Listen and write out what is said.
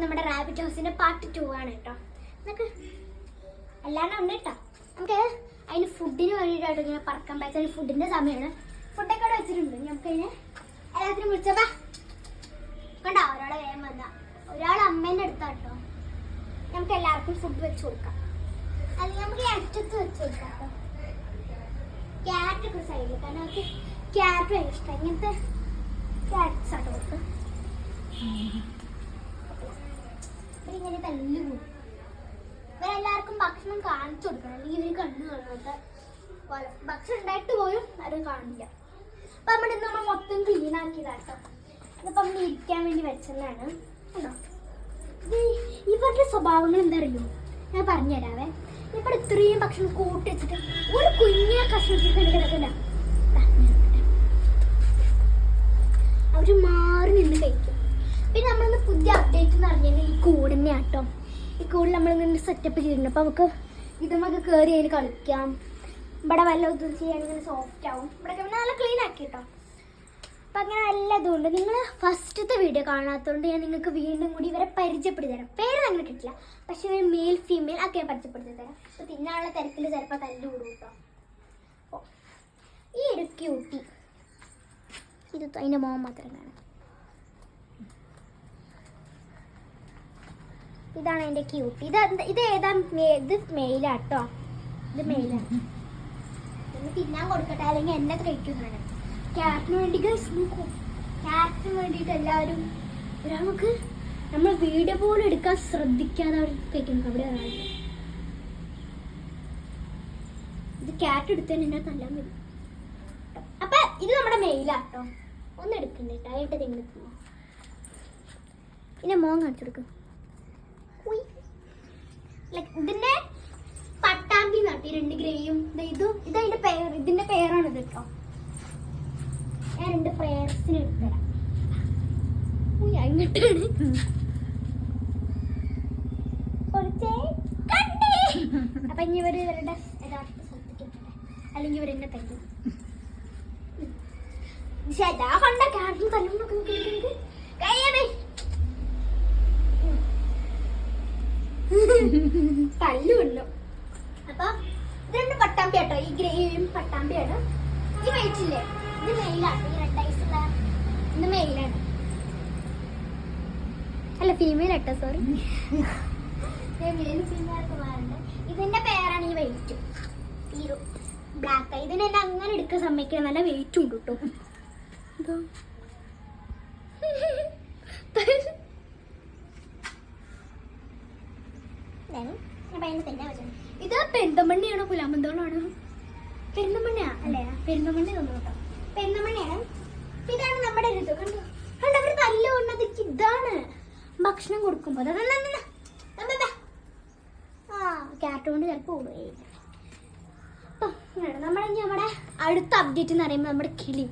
നമ്മുടെ റാബിറ്റ് ഹൗസിന്റെ പാർട്ട് 2 ആണ് കേട്ടോ. നമുക്ക് എല്ലാവരും ഉണ്ട് കേട്ടോ. നമുക്ക് അതിന് ഫുഡിന് വേണ്ടിയിട്ടായിട്ട് ഇങ്ങനെ പറക്കാൻ പറ്റുന്ന ഫുഡിന്റെ സമയമാണ്. ഫുഡൊക്കെ അവിടെ വെച്ചിട്ടുണ്ട്. നമുക്ക് അതിന് എല്ലാത്തിനും വിളിച്ചപ്പാ കണ്ടോ, ഒരാളെ വേഗം വന്ന ഒരാൾ അമ്മേന്റെ അടുത്താട്ടോ. നമുക്ക് എല്ലാവർക്കും ഫുഡ് വെച്ച് കൊടുക്കാം. അല്ലെങ്കിൽ നമുക്ക് ഈ അറ്റത്ത് വെച്ച് കൊടുക്കാം കേട്ടോ. ക്യാരറ്റൊക്കെ സൈഡിൽ, കാരണം നമുക്ക് ക്യാരറ്റ് ഭയങ്കര ഇഷ്ടം. ഇങ്ങനത്തെ ക്യാരറ്റ്സ് ആട്ടോ കൊടുക്കുക. ഇങ്ങനെ തല്ലു കൂടും. ഇവരെല്ലാവർക്കും ഭക്ഷണം കാണിച്ചു കൊടുക്കണം, അല്ലെങ്കിൽ ഇവര് കണ്ണു കാണാത്ത പോലെ. ഭക്ഷണം ഉണ്ടായിട്ട് പോലും അത് കാണില്ല. അപ്പൊ നമ്മൾ മൊത്തം ക്ലീൻ ആക്കിയതാട്ടോ. ഇതിപ്പോ നമ്മൾ ഇരിക്കാൻ വേണ്ടി വെച്ചതാണ് കേട്ടോ. ഇവരുടെ സ്വഭാവങ്ങൾ എന്താ അറിയോ, ഞാൻ പറഞ്ഞുതരാവേ. ഇവിടെ ഇത്രയും ഭക്ഷണം കൂട്ടി വെച്ചിട്ട് ഒരു കുഞ്ഞ കഷ്ണത്തിൽ കിടക്കില്ല. അവര് മാറി നിന്ന് കഴിക്കും. പിന്നെ നമ്മളിന്ന് പുതിയ അപ്ഡേറ്റ് എന്ന് പറഞ്ഞാൽ ഈ കൂട് തന്നെയാട്ടോ. ഈ കൂടിൽ നമ്മളിങ്ങനെ സെറ്റപ്പ് ചെയ്തിട്ടുണ്ട്. അപ്പോൾ നമുക്ക് ഇതുമൊക്കെ കയറി അതിന് കളിക്കാം. ഇവിടെ വല്ല ഇതും ചെയ്യാണെങ്കിൽ സോഫ്റ്റ് ആവും. ഇവിടെ നല്ല ക്ലീൻ ആക്കി കേട്ടോ. അപ്പം അങ്ങനെ നല്ല ഇതുകൊണ്ട് നിങ്ങൾ ഫസ്റ്റത്തെ വീഡിയോ കാണാത്തതുകൊണ്ട് ഞാൻ നിങ്ങൾക്ക് വീണ്ടും കൂടി ഇവരെ പരിചയപ്പെടുത്തി തരാം. പേര് അങ്ങനെ കിട്ടില്ല, പക്ഷെ ഇവർ മെയിൽ ഫീമെയിൽ ഒക്കെ ഞാൻ പരിചയപ്പെടുത്തി തരാം. അപ്പോൾ തിന്നാനുള്ള തിരക്കിൽ ചിലപ്പോൾ തല്ലു കൂടും കേട്ടോ. അപ്പോൾ ഈ ഒരു ക്യൂട്ടി ഇത് അതിൻ്റെ മോൻ മാത്രം കാണാം. ഇതാണ് എൻ്റെ ക്യൂട്ടി. ഇത് ഏതാ? ഇത് മെയിലാട്ടോ. ഇത് മെയിലാണ്. ഒന്ന് തിന്നാൻ കൊടുക്കട്ടെ, അല്ലെങ്കിൽ എന്നെ കഴിക്കുന്നതാണ്. ക്യാറ്റിന് വേണ്ടി ക്യാറ്റിന് വേണ്ടിയിട്ട് എല്ലാവരും നമുക്ക് നമ്മൾ വീഡിയോ പോലും എടുക്കാൻ ശ്രദ്ധിക്കാതെ അവർ കഴിക്കുന്നു. അവിടെ ഇത് ക്യാറ്റ് എടുത്തതിന് എന്നെ തല്ലാൻ വരും. അപ്പൊ ഇത് നമ്മുടെ മെയിലാട്ടോ. ഒന്ന് എടുക്കണ്ടേ ആയിട്ട് നിങ്ങൾ പിന്നെ മോൻ കാണിച്ചു കൊടുക്കും. ഇതിന്റെ പട്ടാമ്പി നട്ടി 2 ഗ്രേയും ഇതതിന്റെ പേര്. ഇതിന്റെ പേരാണ് ഇത് കേട്ടോ. ഞാൻ 2 ഫ്രയർസിന് എടുത്തരാം. അങ്ങോട്ടാണ് അപ്പൊ ഇനി ഇവര് ഇവരുടെ യഥാർത്ഥ സ്ഥലത്തേക്ക് എത്തട്ടെ, അല്ലെങ്കിൽ ഇവരെന്നെ തരും. ചേട്ടാ കണ്ട ക്യാരറ്റും തല്ലുന്നൊക്കെ കഴിയാമേ തല്ലുണ്ടോ. അപ്പൊ ഇത് 2 പട്ടാമ്പി ആട്ടോ. ഈ ഗ്രേയും പട്ടാമ്പിയാണ്. ഈ വെയിറ്റില്ലേ, ഇത് മെയിലാട്ടോ. ഈ 2 ഐസുള്ള ഇത് മെയിലാണ്. അല്ല ഫീമെയിൽ ആട്ടോ, സോറി. മെയിൽ ഫീമെയിലൊക്കെ മാറുണ്ട്. ഇതിന്റെ പേരാണ് ഈ വെയിറ്റ്. ഈ ബ്ലാക്ക്. ഇതിനെ എന്നെ അങ്ങനെ എടുക്കാൻ സമ്മതിക്കണം. നല്ല വെയിറ്റ് ഉണ്ട് കേട്ടോ. ഇത് പെരുന്തമണ്ണിയാണോ പുലാമന്തോളാണോ? പെരുന്തമണ്ണിയാ അല്ലേ? പെരുന്തമണ്ണി തന്നു കേട്ടോ. പെരുന്തമണ്ണിയാണ്. ഇതാണ് നമ്മുടെ ഒരു ഇത്. കണ്ടോ കണ്ടോ, അവര് തല്ലുകൊണ്ടത് ഇതാണ് ഭക്ഷണം കൊടുക്കുമ്പോ. ആ ക്യാറ്റ് കൊണ്ട് ചിലപ്പോ ഓടുകയില്ല. അപ്പൊ നമ്മുടെ അടുത്ത അപ്ഡേറ്റ് എന്ന് പറയുമ്പോൾ നമ്മുടെ കിളി